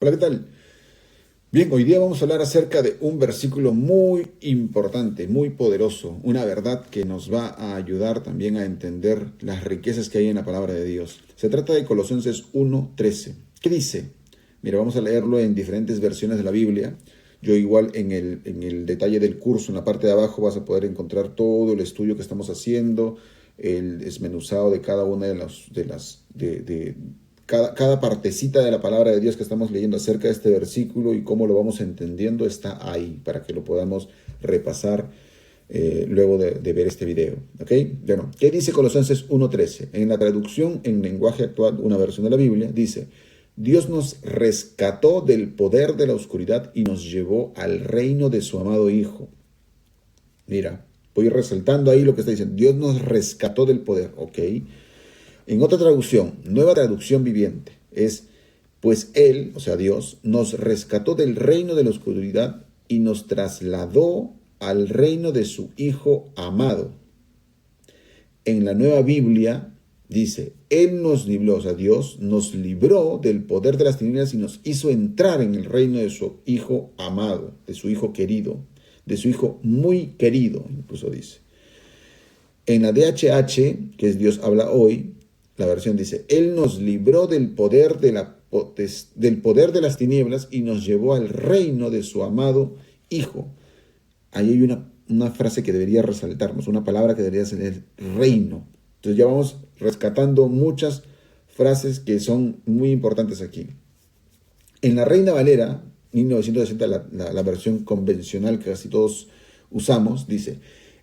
Hola, ¿qué tal? Bien, hoy día vamos a hablar acerca de un versículo muy importante, muy poderoso, una verdad que nos va a ayudar también a entender las riquezas que hay en la palabra de Dios. Se trata de Colosenses 1:13. ¿Qué dice? Mira, vamos a leerlo en diferentes versiones de la Biblia. Yo igual en el detalle del curso, en la parte de abajo, vas a poder encontrar todo el estudio que estamos haciendo, el desmenuzado de cada una de cada partecita de la palabra de Dios que estamos leyendo acerca de este versículo y cómo lo vamos entendiendo está ahí para que lo podamos repasar luego de ver este video. ¿Ok? Bueno, ¿qué dice Colosenses 1:13? En la traducción en lenguaje actual, una versión de la Biblia, dice: Dios nos rescató del poder de la oscuridad y nos llevó al reino de su amado Hijo. Mira, voy resaltando ahí lo que está diciendo. Dios nos rescató del poder, ¿ok? En otra traducción, nueva traducción viviente, es: pues Él, o sea Dios, nos rescató del reino de la oscuridad y nos trasladó al reino de su Hijo amado. En la nueva Biblia dice: Él nos libró, o sea Dios nos libró del poder de las tinieblas y nos hizo entrar en el reino de su Hijo amado, de su Hijo querido, de su Hijo muy querido, incluso dice. En la DHH, que es Dios habla hoy, la versión dice: Él nos libró del poder del poder de las tinieblas y nos llevó al reino de su amado Hijo. Ahí hay una frase que debería resaltarnos, una palabra que debería ser el reino. Entonces ya vamos rescatando muchas frases que son muy importantes aquí. En la Reina Valera, 1960, la versión convencional que casi todos usamos, dice: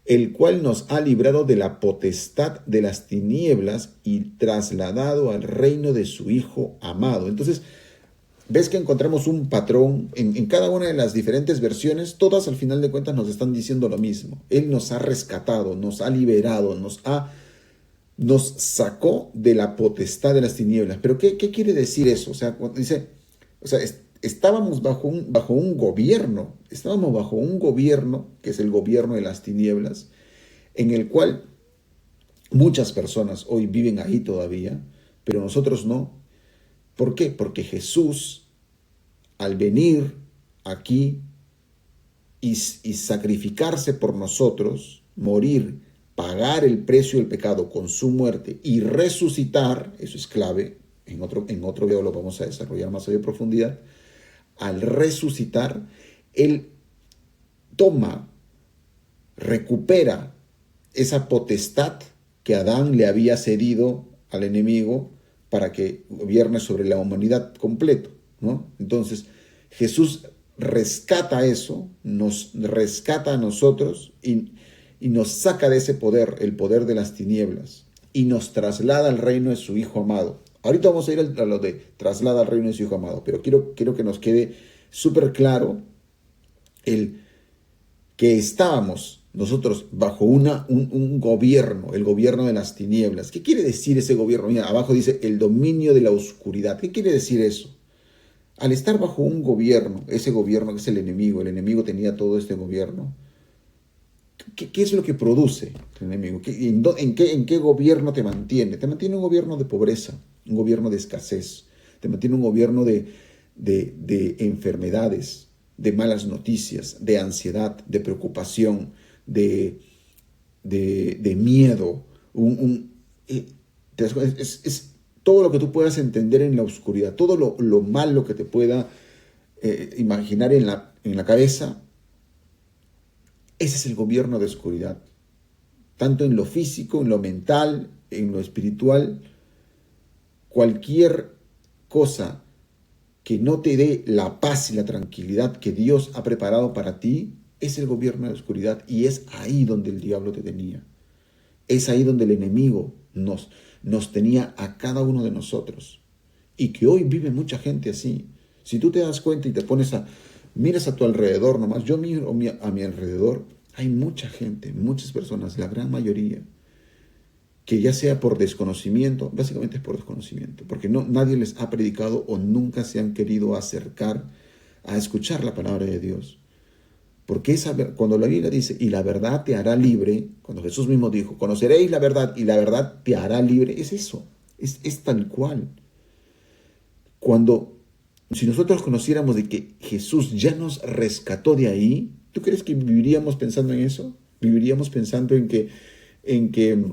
el cual nos ha librado de la potestad de las tinieblas y trasladado al reino de su Hijo amado. Entonces, ves que encontramos un patrón en cada una de las diferentes versiones. Todas al final de cuentas nos están diciendo lo mismo. Él nos ha rescatado, nos ha liberado, nos sacó de la potestad de las tinieblas. Pero ¿qué quiere decir eso? O sea, cuando dice, o sea, estábamos estábamos bajo un gobierno, que es el gobierno de las tinieblas, en el cual muchas personas hoy viven ahí todavía, pero nosotros no. ¿Por qué? Porque Jesús, al venir aquí y sacrificarse por nosotros, morir, pagar el precio del pecado con su muerte y resucitar, eso es clave, en otro video lo vamos a desarrollar más a profundidad. Al resucitar, Él toma, recupera esa potestad que Adán le había cedido al enemigo para que gobierne sobre la humanidad completo, ¿no? Entonces, Jesús rescata eso, nos rescata a nosotros y nos saca de ese poder, el poder de las tinieblas, y nos traslada al reino de su Hijo amado. Ahorita vamos a ir a lo de traslada al reino de su Hijo amado, pero quiero que nos quede súper claro el que estábamos nosotros bajo un gobierno, el gobierno de las tinieblas. ¿Qué quiere decir ese gobierno? Mira, abajo dice el dominio de la oscuridad. ¿Qué quiere decir eso? Al estar bajo un gobierno, ese gobierno que es el enemigo tenía todo este gobierno. ¿Qué es lo que produce el enemigo? ¿En qué gobierno te mantiene? Te mantiene un gobierno de pobreza, un gobierno de escasez, te mantiene un gobierno de enfermedades, de malas noticias, de ansiedad, de preocupación, de miedo. Es todo lo que tú puedas entender en la oscuridad, todo lo malo que te pueda imaginar en la cabeza. Ese es el gobierno de oscuridad, tanto en lo físico, en lo mental, en lo espiritual. Cualquier cosa que no te dé la paz y la tranquilidad que Dios ha preparado para ti, es el gobierno de la oscuridad, y es ahí donde el diablo te tenía. Es ahí donde el enemigo nos tenía a cada uno de nosotros. Y que hoy vive mucha gente así. Si tú te das cuenta y te miras a tu alrededor nomás, yo miro a mi alrededor, hay mucha gente, muchas personas, la gran mayoría, que ya sea por desconocimiento, básicamente es por desconocimiento, porque nadie les ha predicado o nunca se han querido acercar a escuchar la palabra de Dios. Porque cuando la Biblia dice, y la verdad te hará libre, cuando Jesús mismo dijo, conoceréis la verdad y la verdad te hará libre, es eso, es tal cual. Cuando Si nosotros conociéramos de que Jesús ya nos rescató de ahí, ¿tú crees que viviríamos pensando en eso? ¿Viviríamos pensando en que, en que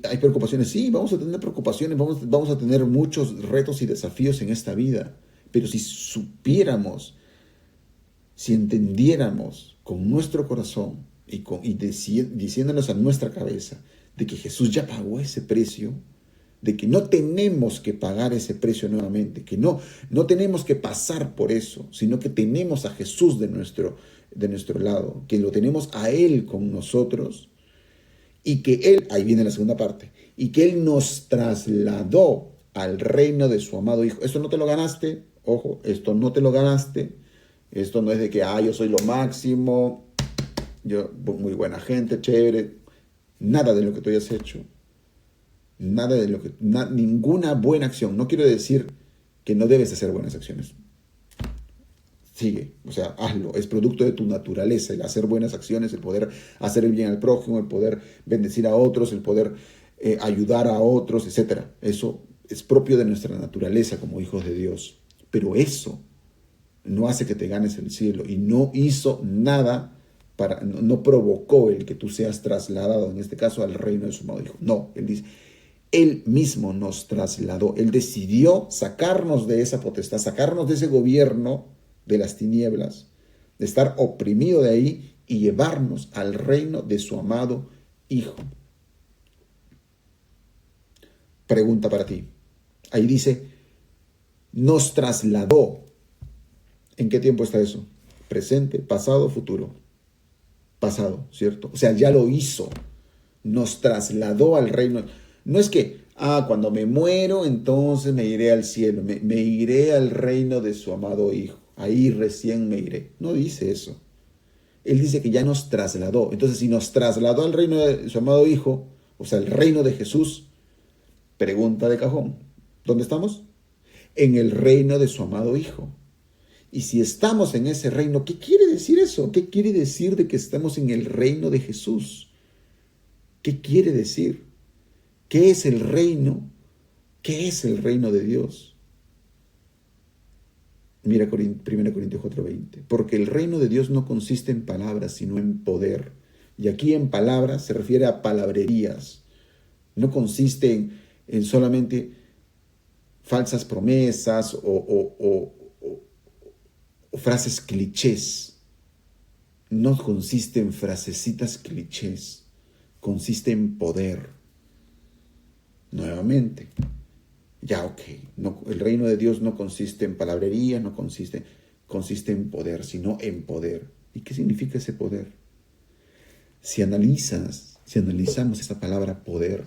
hay preocupaciones? Sí, vamos a tener preocupaciones, vamos a tener muchos retos y desafíos en esta vida, pero si supiéramos, si entendiéramos con nuestro corazón y diciéndonos a nuestra cabeza de que Jesús ya pagó ese precio, de que no tenemos que pagar ese precio nuevamente, que no tenemos que pasar por eso, sino que tenemos a Jesús de nuestro lado, que lo tenemos a Él con nosotros y que Él, ahí viene la segunda parte, y que Él nos trasladó al reino de su amado Hijo. Esto no te lo ganaste, ojo, esto no te lo ganaste, esto no es de que, yo soy lo máximo, yo muy buena gente, chévere, nada de lo que tú hayas hecho. Nada de lo que, ninguna buena acción. No quiero decir que no debes hacer buenas acciones. Sigue, o sea, hazlo. Es producto de tu naturaleza el hacer buenas acciones, el poder hacer el bien al prójimo, el poder bendecir a otros, el poder ayudar a otros, etc. Eso es propio de nuestra naturaleza como hijos de Dios. Pero eso no hace que te ganes el cielo y no hizo nada no provocó el que tú seas trasladado, en este caso, al reino de su amado Hijo. No, Él dice, Él mismo nos trasladó. Él decidió sacarnos de esa potestad, sacarnos de ese gobierno de las tinieblas, de estar oprimido de ahí y llevarnos al reino de su amado Hijo. Pregunta para ti. Ahí dice, nos trasladó. ¿En qué tiempo está eso? Presente, pasado, futuro. Pasado, ¿cierto? O sea, ya lo hizo. Nos trasladó al reino. No es que, cuando me muero, entonces me iré al cielo, me iré al reino de su amado Hijo. Ahí recién me iré. No dice eso. Él dice que ya nos trasladó. Entonces, si nos trasladó al reino de su amado Hijo, o sea, el reino de Jesús, pregunta de cajón, ¿dónde estamos? En el reino de su amado Hijo. Y si estamos en ese reino, ¿qué quiere decir eso? ¿Qué quiere decir de que estamos en el reino de Jesús? ¿Qué quiere decir? ¿Qué es el reino? ¿Qué es el reino de Dios? Mira 1 Corintios 4:20. Porque el reino de Dios no consiste en palabras, sino en poder. Y aquí en palabras se refiere a palabrerías. No consiste en solamente falsas promesas o frases clichés. No consiste en frasecitas clichés. Consiste en poder. Nuevamente, el reino de Dios no consiste en palabrería, consiste en poder, sino en poder. ¿Y qué significa ese poder? Si analizamos esta palabra poder,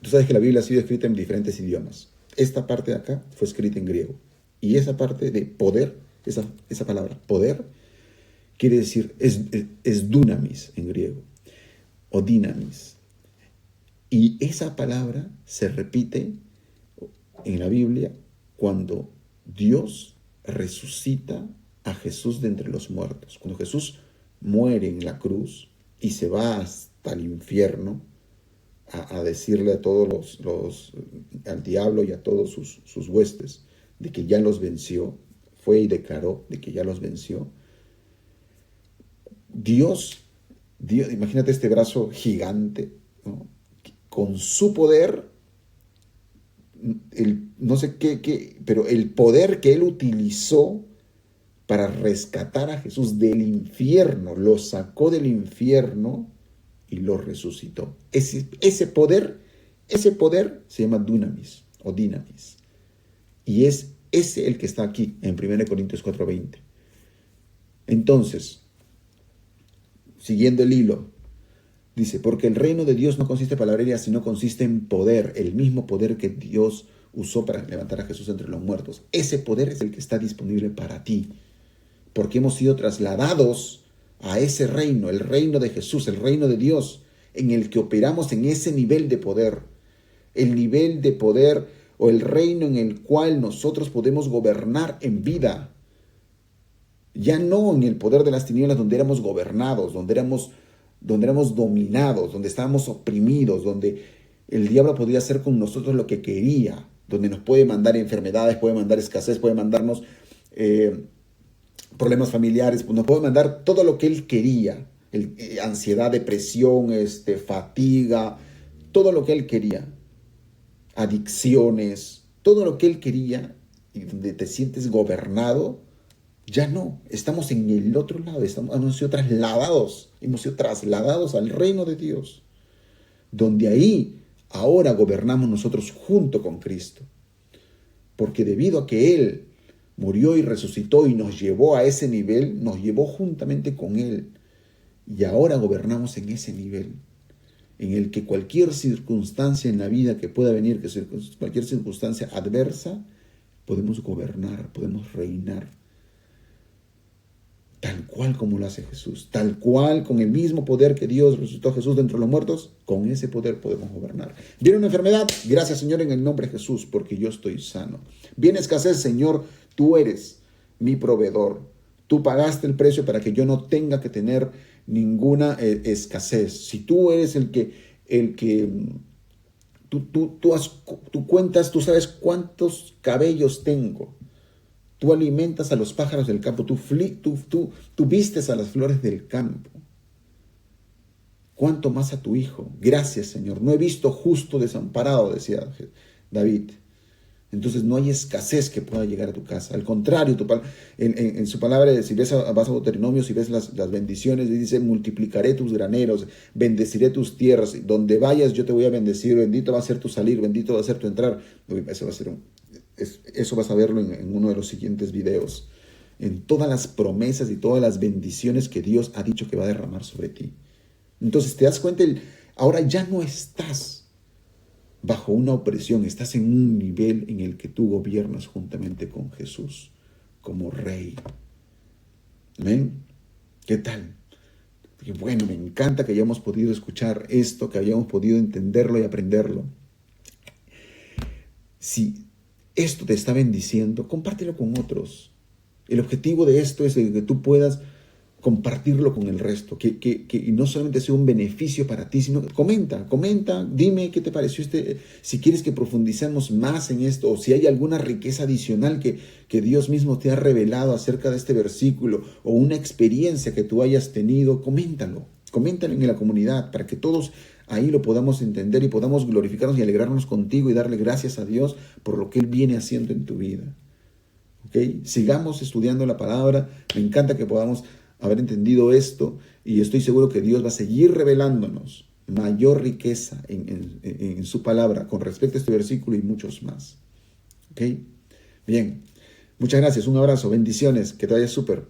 tú sabes que la Biblia ha sido escrita en diferentes idiomas. Esta parte de acá fue escrita en griego. Y esa parte de poder, esa palabra poder, quiere decir, es dunamis en griego, o dinamis. Y esa palabra se repite en la Biblia cuando Dios resucita a Jesús de entre los muertos. Cuando Jesús muere en la cruz y se va hasta el infierno a decirle a todos al diablo y a todos sus huestes de que ya los venció, fue y declaró de que ya los venció. Dios, imagínate este brazo gigante, ¿no? Con su poder, no sé pero el poder que Él utilizó para rescatar a Jesús del infierno, lo sacó del infierno y lo resucitó. Ese poder se llama dunamis o dinamis. Y es ese el que está aquí en 1 Corintios 4:20. Entonces, siguiendo el hilo, dice, porque el reino de Dios no consiste en palabrería, sino consiste en poder, el mismo poder que Dios usó para levantar a Jesús entre los muertos. Ese poder es el que está disponible para ti, porque hemos sido trasladados a ese reino, el reino de Jesús, el reino de Dios, en el que operamos en ese nivel de poder, el nivel de poder o el reino en el cual nosotros podemos gobernar en vida. Ya no en el poder de las tinieblas donde éramos gobernados, donde éramos dominados, donde estábamos oprimidos, donde el diablo podía hacer con nosotros lo que quería. donde nos puede mandar enfermedades, puede mandar escasez, puede mandarnos problemas familiares, nos puede mandar todo lo que Él quería, ansiedad, depresión, fatiga, todo lo que Él quería, adicciones, todo lo que Él quería, y donde te sientes gobernado, ya no, estamos en el otro lado, hemos sido trasladados al reino de Dios, donde ahí ahora gobernamos nosotros junto con Cristo, porque debido a que Él murió y resucitó y nos llevó a ese nivel, nos llevó juntamente con Él, y ahora gobernamos en ese nivel, en el que cualquier circunstancia en la vida que pueda venir, cualquier circunstancia adversa, podemos gobernar, podemos reinar. Tal cual como lo hace Jesús, tal cual, con el mismo poder que Dios resucitó a Jesús de entre los muertos, con ese poder podemos gobernar. ¿Viene una enfermedad? Gracias, Señor, en el nombre de Jesús, porque yo estoy sano. ¿Viene escasez? Señor, tú eres mi proveedor. Tú pagaste el precio para que yo no tenga que tener ninguna escasez. Si tú eres el que tú cuentas, tú sabes cuántos cabellos tengo. Tú alimentas a los pájaros del campo, tú vistes a las flores del campo. ¿Cuánto más a tu hijo? Gracias, Señor. No he visto justo desamparado, decía David. Entonces no hay escasez que pueda llegar a tu casa. Al contrario, en su palabra, si vas a Deuteronomio, si ves las bendiciones, dice, multiplicaré tus graneros, bendeciré tus tierras. Donde vayas yo te voy a bendecir. Bendito va a ser tu salir, bendito va a ser tu entrar. Eso vas a verlo en uno de los siguientes videos. En todas las promesas y todas las bendiciones que Dios ha dicho que va a derramar sobre ti. Entonces te das cuenta, ahora ya no estás bajo una opresión, estás en un nivel en el que tú gobiernas juntamente con Jesús como Rey. ¿Amén? ¿Qué tal? Bueno, me encanta que hayamos podido escuchar esto, que hayamos podido entenderlo y aprenderlo. Si esto te está bendiciendo, compártelo con otros. El objetivo de esto es que tú puedas compartirlo con el resto, que no solamente sea un beneficio para ti, sino comenta, dime qué te pareció si quieres que profundicemos más en esto, o si hay alguna riqueza adicional que Dios mismo te ha revelado acerca de este versículo, o una experiencia que tú hayas tenido, coméntalo en la comunidad, para que todos ahí lo podamos entender y podamos glorificarnos y alegrarnos contigo y darle gracias a Dios por lo que Él viene haciendo en tu vida. ¿Okay? Sigamos estudiando la palabra. Me encanta que podamos haber entendido esto y estoy seguro que Dios va a seguir revelándonos mayor riqueza en su palabra con respecto a este versículo y muchos más. ¿Ok? Bien. Muchas gracias. Un abrazo. Bendiciones. Que te vaya súper.